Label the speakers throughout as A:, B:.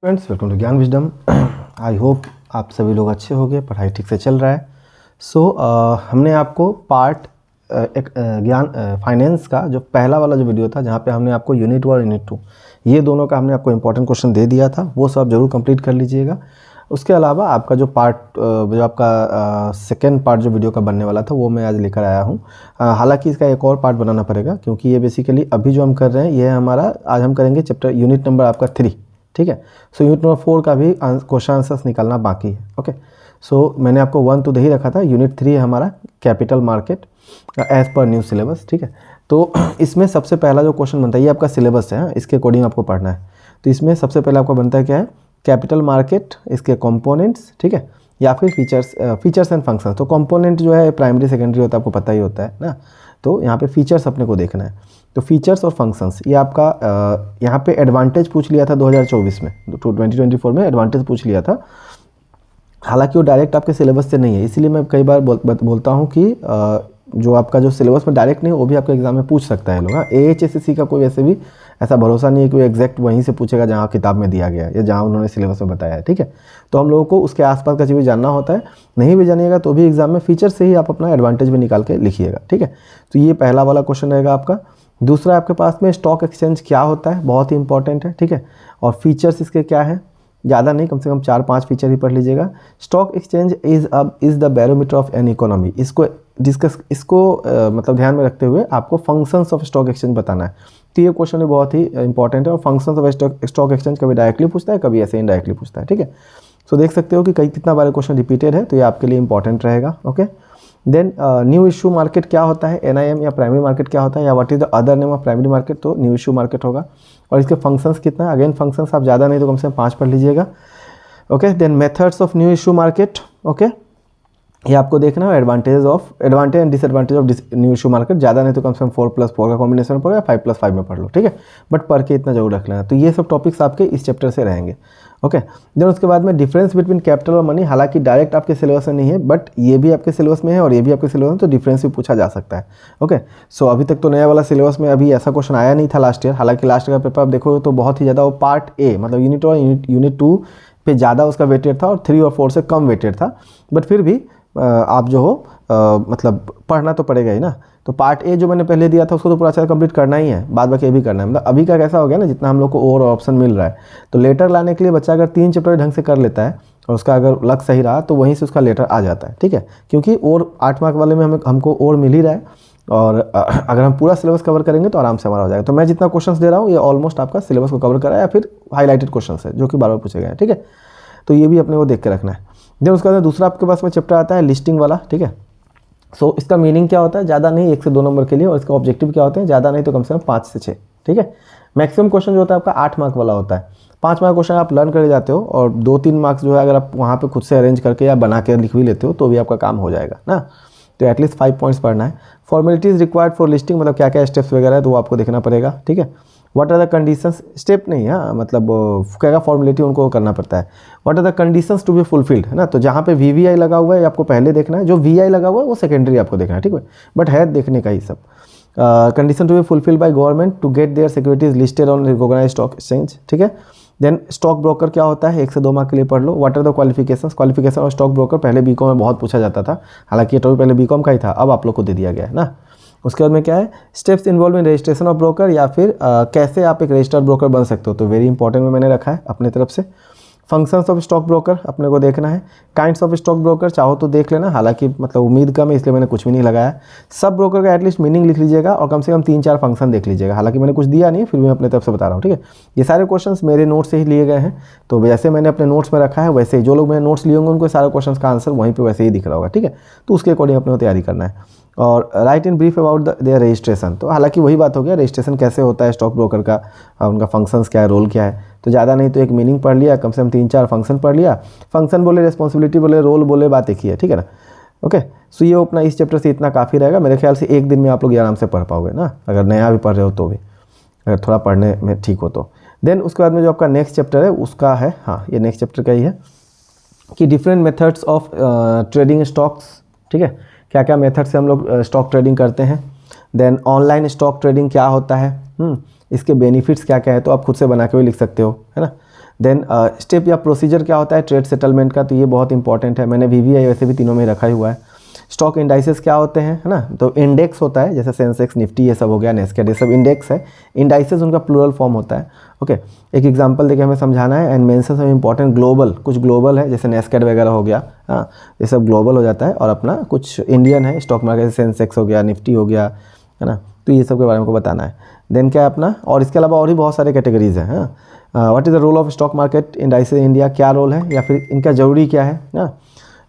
A: Friends, welcome to ज्ञान wisdom. I hope आप सभी लोग अच्छे होंगे, पढ़ाई ठीक से चल रहा है। हमने आपको पार्ट ज्ञान फाइनेंस का जो पहला वाला जो वीडियो था, जहाँ पे हमने आपको यूनिट 1 और यूनिट 2 ये दोनों का हमने आपको इंपॉर्टेंट क्वेश्चन दे दिया था, वो सब जरूर कंप्लीट कर लीजिएगा। उसके अलावा आपका जो जो आपका सेकेंड पार्ट जो वीडियो का बनने वाला था, वो मैं आज लेकर आया हूँ। हालांकि इसका एक और पार्ट बनाना पड़ेगा, क्योंकि ये बेसिकली अभी जो हम कर रहे हैं ये हमारा आज हम करेंगे चैप्टर यूनिट नंबर आपका 3, ठीक है। सो यूनिट नंबर 4 का भी क्वेश्चन आंसर्स निकालना बाकी है। ओके, सो मैंने आपको 1 तो दे ही रखा था। यूनिट 3 है हमारा capital market as per new syllabus, ठीक है। तो इसमें सबसे पहला जो क्वेश्चन बनता है, ये आपका सिलेबस है, इसके अकॉर्डिंग आपको पढ़ना है। तो इसमें सबसे पहले आपको बनता है क्या है, कैपिटल मार्केट, इसके कंपोनेंट्स, ठीक है, या फिर फीचर्स एंड फंक्शंस। तो कंपोनेंट जो है प्राइमरी सेकेंडरी होता है, आपको पता ही होता है ना। तो यहाँ पे फीचर्स अपने को देखना है। तो फीचर्स और फंक्शंस, ये आपका यहाँ पे एडवांटेज पूछ लिया था 2024 में, 2024 में एडवांटेज पूछ लिया था। हालांकि वो डायरेक्ट आपके सिलेबस से नहीं है, इसीलिए मैं कई बार बोलता हूँ कि जो आपका जो सिलेबस में डायरेक्ट नहीं है, वो भी आपके एग्जाम में पूछ सकता है लोग। हाँ, AHSSC का कोई वैसे भी ऐसा भरोसा नहीं है कि वो एग्जैक्ट वहीं से पूछेगा जहाँ किताब में दिया गया है या जहाँ उन्होंने सिलेबस में बताया है, ठीक है। तो हम लोगों को उसके आसपास का चीज़ भी जानना होता है। नहीं भी जानिएगा तो भी एग्जाम में फीचर से ही आप अपना एडवांटेज भी निकाल के लिखिएगा, ठीक है। तो ये पहला वाला क्वेश्चन रहेगा आपका। दूसरा आपके पास में स्टॉक एक्सचेंज क्या होता है, बहुत ही इंपॉर्टेंट है, ठीक है। और फीचर्स इसके क्या है, ज़्यादा नहीं, कम से कम 4-5 फीचर ही पढ़ लीजिएगा। Stock exchange is the barometer of an economy. इसको मतलब ध्यान में रखते हुए आपको फंक्शंस ऑफ स्टॉक एक्सचेंज बताना है। तो ये क्वेश्चन भी बहुत ही इंपॉर्टेंट है। और फंक्शंस ऑफ स्टॉक एक्सचेंज कभी डायरेक्टली पूछता है, कभी ऐसे इनडायरेक्टली पूछता है, ठीक है। सो देख सकते हो कि कितना बार क्वेश्चन रिपीटेड है, तो ये आपके लिए इंपॉर्टेंट रहेगा। Okay, then new issue market क्या होता है, NIM या प्राइमरी मार्केट क्या होता है, या what is the other name of primary market, तो न्यू इशू मार्केट होगा। और इसके फंक्शंस कितना है, अगेन फंक्शंस आप ज़्यादा नहीं तो कम से कम 5 पढ़ लीजिएगा। Okay, then methods of new issue market. Okay, ये आपको देखना है advantage and disadvantage of new issue market. ज़्यादा नहीं तो कम से कम 4+4 का कॉम्बिनेशन में पढ़ो या 5+5 में पढ़ लो, ठीक है। बट पढ़ के इतना जरूर रख लेना। तो ये सब टॉपिक्स आपके इस चैप्टर से रहेंगे। ओके, देन उसके बाद में डिफरेंस बिटवीन कैपिटल और मनी। हालांकि डायरेक्ट आपके सिलेबस में नहीं है, बट ये भी आपके सिलेबस में है और ये भी आपके सिलेबस में, तो डिफरेंस भी पूछा जा सकता है। ओके, सो अभी तक तो नया वाला सिलेबस में अभी ऐसा क्वेश्चन आया नहीं था लास्ट ईयर। हालांकि लास्ट ईयर का पेपर आप देखो तो बहुत ही ज़्यादा वो पार्ट ए मतलब यूनिट 1 यूनिट 2 पे ज़्यादा उसका वेटेड था और 3 और 4 से कम वेटेड था। बट फिर भी आप जो हो मतलब पढ़ना तो पड़ेगा ही ना। तो पार्ट ए जो मैंने पहले दिया था उसको तो पूरा अच्छा कंप्लीट करना ही है, बाद बाकी ये भी करना है। मतलब अभी का कैसा हो गया ना, जितना हम लोग को और ऑप्शन मिल रहा है, तो लेटर लाने के लिए बच्चा अगर 3 चैप्टर ढंग से कर लेता है और उसका अगर लक सही रहा तो वहीं से उसका लेटर आ जाता है, ठीक है। क्योंकि और 8 मार्क वाले में हमको और मिल ही रहा है, और अगर हम पूरा सिलेबस कवर करेंगे तो आराम से हमारा हो जाएगा। तो मैं जितना क्वेश्चन दे रहा हूँ ये ऑलमोस्ट आपका सिलेबस को कवर करा है, या फिर हाईलाइटेड क्वेश्चन है जो कि बार बार पूछे गए हैं, ठीक है। तो ये भी अपने को देख के रखना है। देन उसके बाद दूसरा आपके पास में चैप्टर आता है लिस्टिंग वाला, ठीक है। सो इसका मीनिंग क्या होता है, ज़्यादा नहीं 1 से 2 नंबर के लिए, और इसका ऑब्जेक्टिव क्या होते हैं, ज़्यादा नहीं तो कम से कम 5 से 6, ठीक है। मैक्सिमम क्वेश्चन जो होता है आपका 8 मार्क वाला होता है। 5 मार्क क्वेश्चन आप लर्न करके जाते हो, और 2-3 मार्क्स जो है अगर आप वहाँ पे खुद से अरेंज करके या बना के लिख भी लेते हो तो भी आपका काम हो जाएगा ना। तो एटलीस्ट 5 पॉइंट्स पढ़ना है। फॉर्मेलिटीज़ रिक्वायर्ड फॉर लिस्टिंग, मतलब क्या क्या स्टेप्स वगैरह है तो वो आपको देखना पड़ेगा, ठीक है। What are the conditions, step नहीं है मतलब क्या क्या फॉर्मेलिटी उनको करना पड़ता है। What are the conditions to be fulfilled, है ना। तो जहाँ पे VVI लगा हुआ है आपको पहले देखना है, जो VI लगा हुआ है वो सेकेंडरी आपको देखना है, ठीक है। बट है देखने का ही सब। Condition to be fulfilled by government to get their securities listed on recognised stock exchange, ठीक है। देन स्टॉक ब्रोकर क्या होता है, 1 से 2 मार्क के लिए पढ़ लो। What are the qualification of stock broker, पहले BCom में बहुत पूछा जाता था। हालांकि ये टॉपिक पहले BCom का ही था, अब आप लोग को दे दिया गया है ना। उसके बाद में क्या है, steps involve in registration of broker, या फिर कैसे आप एक रजिस्टर्ड ब्रोकर बन सकते हो, तो वेरी इंपॉर्टेंट में मैंने रखा है अपने तरफ से। फंक्शंस ऑफ स्टॉक ब्रोकर अपने को देखना है। काइंड्स ऑफ स्टॉक ब्रोकर चाहो तो देख लेना, हालांकि मतलब उम्मीद कम है इसलिए मैंने कुछ भी नहीं लगाया। सब ब्रोकर का एटलीस्ट मीनिंग लिख लीजिएगा, और कम से कम 3-4 फंक्शन देख लीजिएगा। हालांकि मैंने कुछ दिया नहीं, फिर भी मैं अपने तरफ से बता रहा हूँ, ठीक है। ये सारे क्वेश्चंस मेरे नोट से ही लिए गए हैं, तो जैसे मैंने अपने नोट्स में रखा है वैसे ही जो लोग मैंने नोट्स लिए होंगे उनको सारे क्वेश्चन का आंसर वहीं पर वैसे ही दिख रहा होगा, ठीक है। तो उसके अकॉर्डिंग अपने को तैयारी करना है। और right in brief about their registration, तो हालांकि वही बात हो गया, रजिस्ट्रेशन कैसे होता है स्टॉक ब्रोकर का, उनका फंक्शंस क्या है, रोल क्या है। तो ज़्यादा नहीं तो एक मीनिंग पढ़ लिया, कम से कम 3-4 फंक्शन पढ़ लिया। फंक्शन बोले, रिस्पॉन्सिबिलिटी बोले, रोल बोले, बात एक ही है, ठीक है ना। ओके, सो ये अपना इस चैप्टर से इतना काफ़ी रहेगा। मेरे ख्याल से एक दिन में आप लोग आराम से पढ़ पाओगे ना, अगर नया भी पढ़ रहे हो तो भी, अगर थोड़ा पढ़ने में ठीक हो तो। देन उसके बाद में जो आपका नेक्स्ट चैप्टर है उसका है, हाँ ये नेक्स्ट चैप्टर का ही है, कि different methods of trading stocks, ठीक है। क्या क्या मेथड से हम लोग स्टॉक ट्रेडिंग करते हैं। देन ऑनलाइन स्टॉक ट्रेडिंग क्या होता है, इसके बेनिफिट्स क्या क्या है, तो आप खुद से बना के भी लिख सकते हो, है ना। देन स्टेप या प्रोसीजर क्या होता है ट्रेड सेटलमेंट का, तो ये बहुत इंपॉर्टेंट है। मैंने VVI वैसे भी तीनों में रखा ही हुआ है। स्टॉक इंडाइसेस क्या होते हैं, है ना, तो इंडेक्स होता है, जैसे सेंसेक्स, निफ्टी, ये सब हो गया, नेस्केड, ये सब इंडेक्स है। इंडाइसेस उनका प्लूरल फॉर्म होता है। ओके, एक एग्जांपल देके हमें समझाना है। एंड मेंशन सब इंपॉर्टेंट ग्लोबल, कुछ ग्लोबल है जैसे नेस्केड वगैरह हो गया, हाँ, ये सब ग्लोबल हो जाता है। और अपना कुछ इंडियन है स्टॉक मार्केट, जैसे सेंसेक्स हो गया, निफ्टी हो गया, है ना, तो ये सब के बारे में को बताना है। देन क्या है अपना, और इसके अलावा और भी बहुत सारे कैटेगरीज हैं। हाँ, what is the role of stock market indices India, क्या रोल है या फिर इनका ज़रूरी क्या है ना,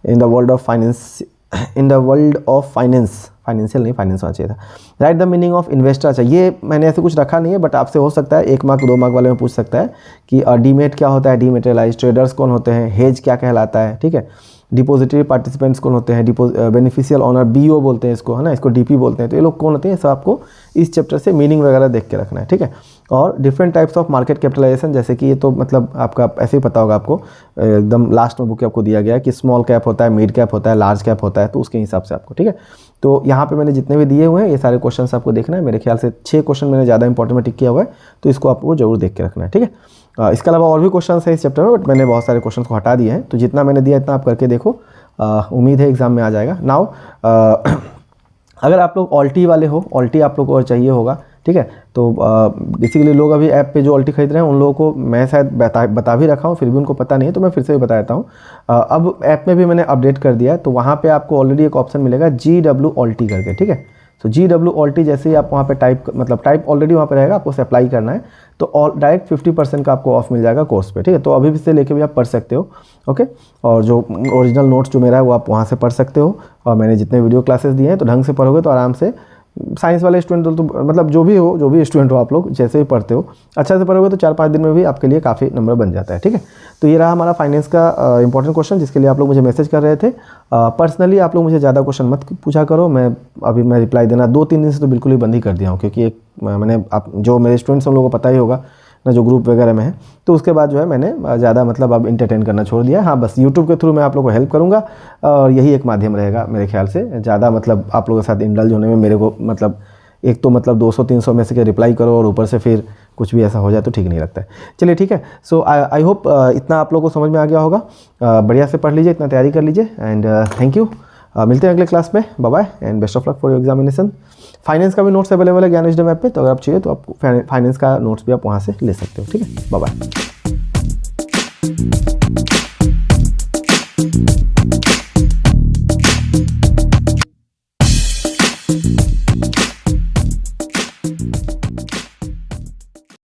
A: in the world of finance, in the world of finance, financial नहीं, फाइनेंस होना चाहिए था। Write the meaning of investor, अच्छा ये मैंने ऐसे कुछ रखा नहीं है, बट आपसे हो सकता है 1 मार्क 2 मार्क वाले में पूछ सकता है कि डीमेट क्या होता है, डीमेटेरियलाइज, ट्रेडर्स कौन होते हैं, हेज क्या कहलाता है, ठीक है, डिपॉजिटरी पार्टिसिपेंट्स कौन होते हैं, बेनिफिशियल ऑनर, BO बोलते हैं इसको, है ना, इसको DP बोलते हैं, तो ये लोग कौन होते हैं, सब आपको इस चैप्टर से मीनिंग वगैरह देख के रखना है, ठीक है। और different types of market capitalisation, जैसे कि ये तो मतलब आपका ऐसे ही पता होगा आपको, एकदम लास्ट में बुक आपको दिया गया है कि स्मॉल कैप होता है, मिड कैप होता है, लार्ज कैप होता है, तो उसके हिसाब से आपको, ठीक है। तो यहाँ पे मैंने जितने भी दिए हुए हैं ये सारे क्वेश्चन आपको देखना है। मेरे ख्याल से 6 क्वेश्चन मैंने ज़्यादा इंपॉर्टेंट में टिक किया हुआ है, तो इसको आपको जरूर देख के रखना है, ठीक है। इसके अलावा और भी क्वेश्चन है इस चैप्टर में, बट मैंने बहुत सारे क्वेश्चन को हटा दिए हैं, तो जितना मैंने दिया इतना आप करके देखो, उम्मीद है एग्जाम में आ जाएगा। नाउ अगर आप लोग ऑल्टी वाले हो, ऑल्टी आप लोग को और चाहिए होगा, ठीक है, तो बेसिकली लोग अभी ऐप पे जो ऑल्टी खरीद रहे हैं उन लोगों को मैं शायद बता भी रखा हूँ, फिर भी उनको पता नहीं है, तो मैं फिर से भी बता देता हूँ। अब ऐप में भी मैंने अपडेट कर दिया है, तो वहाँ पे आपको ऑलरेडी एक ऑप्शन मिलेगा GW ऑल्टी करके, ठीक है। तो GW ऑल्टी जैसे ही आप वहाँ पे टाइप ऑलरेडी वहाँ पे रहेगा, आपको अप्लाई करना है, तो डायरेक्ट 50% का आपको ऑफ मिल जाएगा कोर्स पे, ठीक है। तो अभी भी से लेके भी आप पढ़ सकते हो, ओके। और जो ओरिजिनल नोट्स जो मेरा है वो आप वहाँ से पढ़ सकते हो, और मैंने जितने वीडियो क्लासेस दिए हैं तो ढंग से पढ़ोगे तो आराम से, साइंस वाले स्टूडेंट तो मतलब जो भी स्टूडेंट हो आप लोग, जैसे भी पढ़ते हो अच्छा से पढ़ोगे तो 4-5 दिन में भी आपके लिए काफ़ी नंबर बन जाता है, ठीक है। तो ये रहा हमारा फाइनेंस का इंपॉर्टेंट क्वेश्चन, जिसके लिए आप लोग मुझे मैसेज कर रहे थे। पर्सनली आप लोग मुझे ज़्यादा क्वेश्चन मत पूछा करो, मैं रिप्लाई देना 2-3 दिन से तो बिल्कुल ही बंद ही कर दिया हूँ, क्योंकि मैंने आप जो मेरे स्टूडेंट्स उन लोगों को पता ही होगा ना, जो ग्रुप वगैरह में है, तो उसके बाद जो है मैंने ज़्यादा मतलब अब इंटरटेन करना छोड़ दिया है। हाँ, बस यूट्यूब के थ्रू मैं आप लोगों को हेल्प करूँगा, और यही एक माध्यम रहेगा मेरे ख्याल से। ज़्यादा मतलब आप लोगों के साथ इंडल्ज होने में मेरे को मतलब एक तो मतलब 200-300 में से के रिप्लाई करो और ऊपर से फिर कुछ भी ऐसा हो जाए तो ठीक नहीं लगता है। चलिए ठीक है, सो आई होप इतना आप लोगों को समझ में आ गया होगा। बढ़िया से पढ़ लीजिए, इतना तैयारी कर लीजिए, एंड थैंक यू। मिलते हैं अगले क्लास में, bye bye and best of luck for your examination. Finance का भी नोट्स अवेलेबल है ज्ञान विजडम ऐप पे, तो अगर आप चाहिए तो आप फाइनेंस का नोट्स भी आप वहाँ से ले सकते हो, ठीक है। Bye bye.